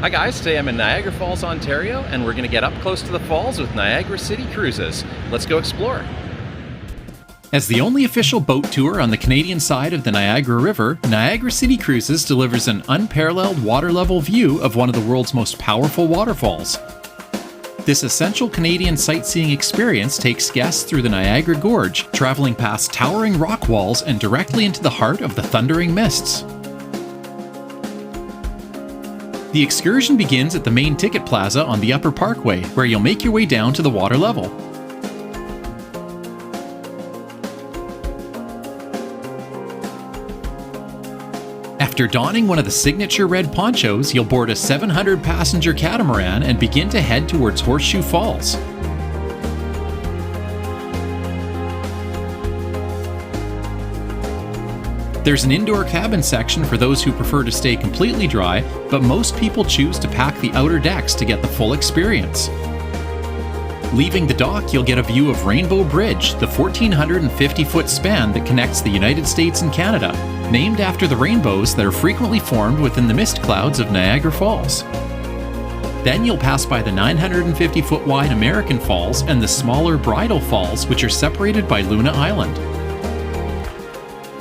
Hi guys, today I'm in Niagara Falls, Ontario, and we're going to get up close to the falls with Niagara City Cruises. Let's go explore. As the only official boat tour on the Canadian side of the Niagara River, Niagara City Cruises delivers an unparalleled water-level view of one of the world's most powerful waterfalls. This essential Canadian sightseeing experience takes guests through the Niagara Gorge, traveling past towering rock walls and directly into the heart of the thundering mists. The excursion begins at the main ticket plaza on the Upper Parkway, where you'll make your way down to the water level. After donning one of the signature red ponchos, you'll board a 700-passenger catamaran and begin to head towards Horseshoe Falls. There's an indoor cabin section for those who prefer to stay completely dry, but most people choose to pack the outer decks to get the full experience. Leaving the dock, you'll get a view of Rainbow Bridge, the 1,450-foot span that connects the United States and Canada, named after the rainbows that are frequently formed within the mist clouds of Niagara Falls. Then you'll pass by the 950-foot wide American Falls and the smaller Bridal Falls, which are separated by Luna Island.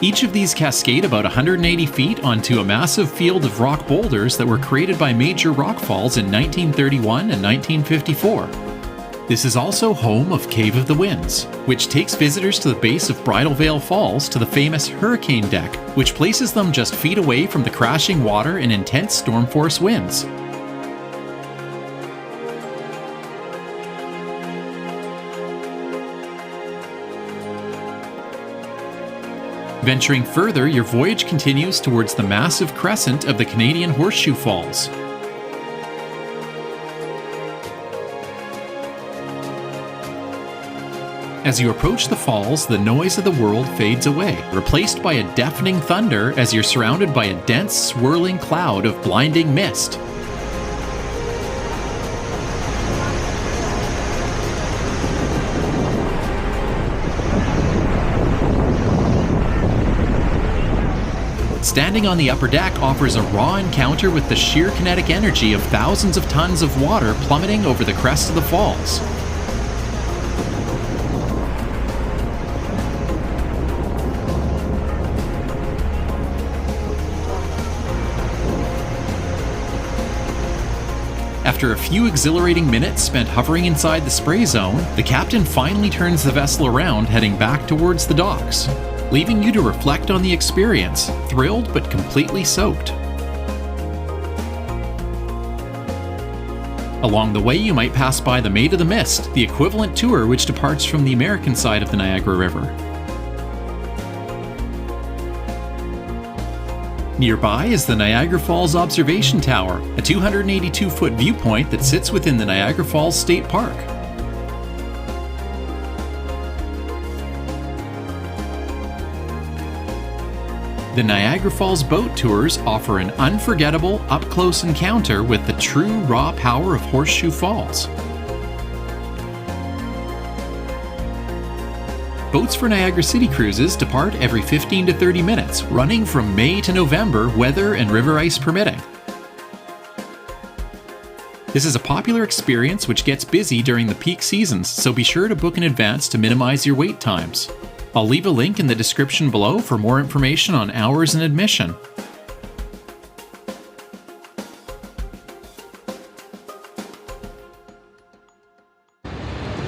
Each of these cascade about 180 feet onto a massive field of rock boulders that were created by major rock falls in 1931 and 1954. This is also home of Cave of the Winds, which takes visitors to the base of Bridal Veil Falls to the famous Hurricane Deck, which places them just feet away from the crashing water and intense storm force winds. Venturing further, your voyage continues towards the massive crescent of the Canadian Horseshoe Falls. As you approach the falls, the noise of the world fades away, replaced by a deafening thunder as you're surrounded by a dense, swirling cloud of blinding mist. Standing on the upper deck offers a raw encounter with the sheer kinetic energy of thousands of tons of water plummeting over the crest of the falls. After a few exhilarating minutes spent hovering inside the spray zone, the captain finally turns the vessel around, heading back towards the docks, leaving you to reflect on the experience, thrilled but completely soaked. Along the way, you might pass by the Maid of the Mist, the equivalent tour which departs from the American side of the Niagara River. Nearby is the Niagara Falls Observation Tower, a 282-foot viewpoint that sits within the Niagara Falls State Park. The Niagara Falls boat tours offer an unforgettable, up-close encounter with the true raw power of Horseshoe Falls. Boats for Niagara City Cruises depart every 15 to 30 minutes, running from May to November, weather and river ice permitting. This is a popular experience which gets busy during the peak seasons, so be sure to book in advance to minimize your wait times. I'll leave a link in the description below for more information on hours and admission.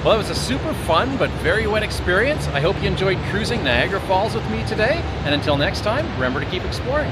Well, it was a super fun but very wet experience. I hope you enjoyed cruising Niagara Falls with me today. And until next time, remember to keep exploring.